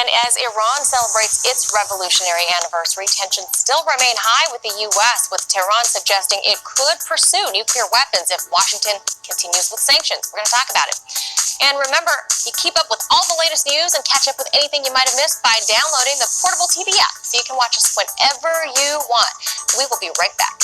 And as Iran celebrates its revolutionary anniversary, tensions still remain high with the U.S., with Tehran suggesting it could pursue nuclear weapons if Washington continues with sanctions. We're going to talk about it. And remember, you keep up with all the latest news and catch up with anything you might have missed by downloading the Portable TV app, so you can watch us whenever you want. We will be right back.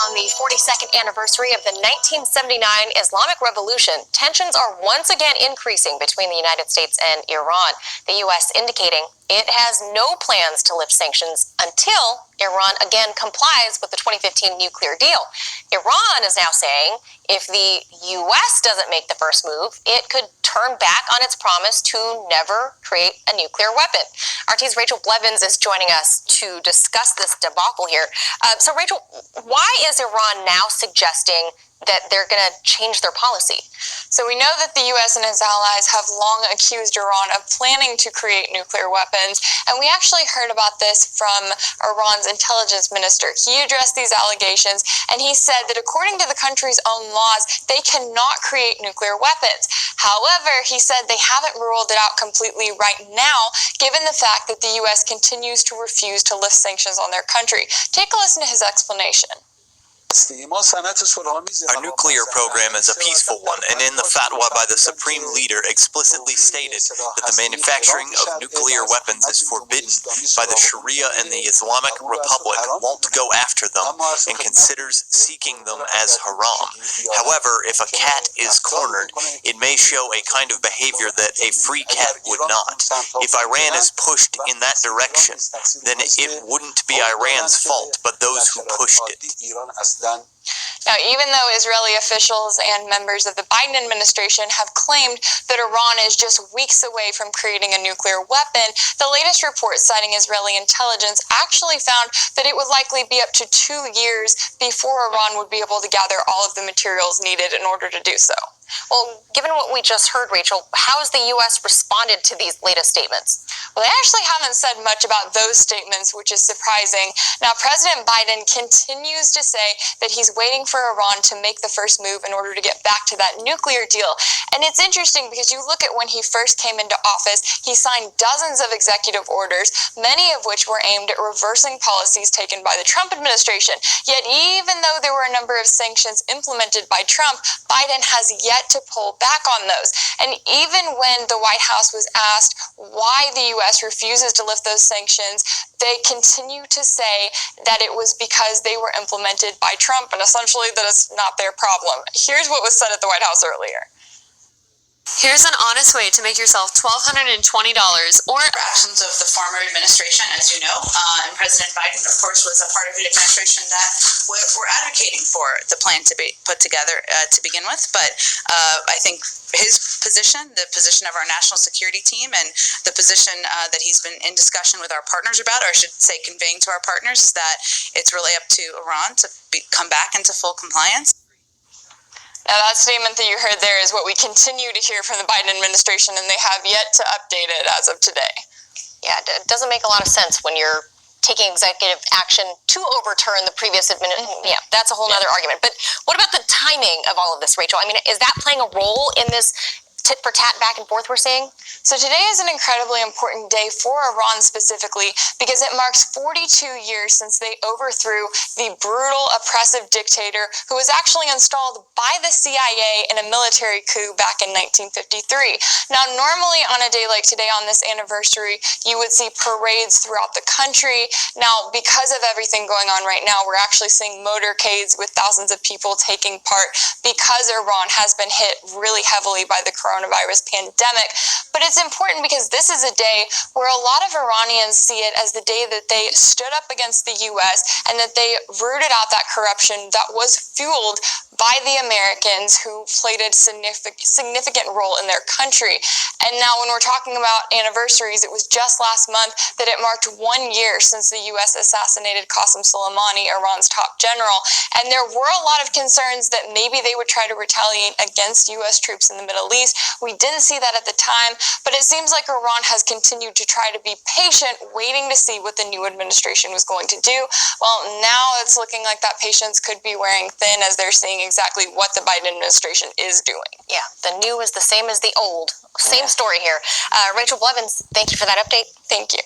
On the 42nd anniversary of the 1979 Islamic Revolution, tensions are once again increasing between the United States and Iran, the U.S. indicating it has no plans to lift sanctions until Iran again complies with the 2015 nuclear deal. Iran is now saying if the U.S. doesn't make the first move, it could turn back on its promise to never create a nuclear weapon. RT's Rachel Blevins is joining us to discuss this debacle here. So Rachel, why is Iran now suggesting that they're going to change their policy? So we know that the U.S. and its allies have long accused Iran of planning to create nuclear weapons, and we actually heard about this from Iran's intelligence minister. He addressed these allegations, and he said that according to the country's own laws, they cannot create nuclear weapons. However, he said they haven't ruled it out completely right now, given the fact that the U.S. continues to refuse to lift sanctions on their country. Take a listen to his explanation. Our nuclear program is a peaceful one, and in the fatwa by the Supreme Leader explicitly stated that the manufacturing of nuclear weapons is forbidden by the Sharia, and the Islamic Republic won't go after them and considers seeking them as haram. However, if a cat is cornered, it may show a kind of behavior that a free cat would not. If Iran is pushed in that direction, then it wouldn't be Iran's fault, but those who pushed it. Now, even though Israeli officials and members of the Biden administration have claimed that Iran is just weeks away from creating a nuclear weapon, the latest report citing Israeli intelligence actually found that it would likely be up to 2 years before Iran would be able to gather all of the materials needed in order to do so. Well, given what we just heard, Rachel, how has the U.S. responded to these latest statements? Well, they actually haven't said much about those statements, which is surprising. Now, President Biden continues to say that he's waiting for Iran to make the first move in order to get back to that nuclear deal. And it's interesting because you look at when he first came into office, he signed dozens of executive orders, many of which were aimed at reversing policies taken by the Trump administration. Yet, even though there were a number of sanctions implemented by Trump, Biden has yet to pull back on those. And even when the White House was asked why the U.S. refuses to lift those sanctions, they continue to say that it was because they were implemented by Trump, and essentially that it's not their problem. Here's what was said at the White House earlier. Here's an honest way to make yourself $1,220 or actions of the former administration, as you know, and President Biden, of course, was a part of an administration that were advocating for the plan to be put together to begin with. But I think his position, the position of our national security team, and the position that he's been in discussion with our partners about, or I should say conveying to our partners, is that it's really up to Iran to come back into full compliance. Now, that statement that you heard there is what we continue to hear from the Biden administration, and they have yet to update it as of today. Yeah, it doesn't make a lot of sense when you're taking executive action to overturn the previous administration. Yeah, that's a whole other argument. But what about the timing of all of this, Rachel? I mean, is that playing a role in this tit-for-tat back and forth we're seeing? So today is an incredibly important day for Iran specifically because it marks 42 years since they overthrew the brutal, oppressive dictator who was actually installed by the CIA in a military coup back in 1953. Now, normally on a day like today, on this anniversary, you would see parades throughout the country. Now, because of everything going on right now, we're actually seeing motorcades with thousands of people taking part because Iran has been hit really heavily by the coronavirus coronavirus pandemic. But it's important because this is a day where a lot of Iranians see it as the day that they stood up against the U.S. and that they rooted out that corruption that was fueled by the Americans who played a significant role in their country. And now when we're talking about anniversaries, it was just last month that it marked 1 year since the U.S. assassinated Qasem Soleimani, Iran's top general. And there were a lot of concerns that maybe they would try to retaliate against U.S. troops in the Middle East. We didn't see that at the time, but it seems like Iran has continued to try to be patient, waiting to see what the new administration was going to do. Well, now it's looking like that patience could be wearing thin as they're seeing exactly what the Biden administration is doing. Yeah, the new is the same as the old. Same story here. Rachel Blevins, thank you for that update. Thank you.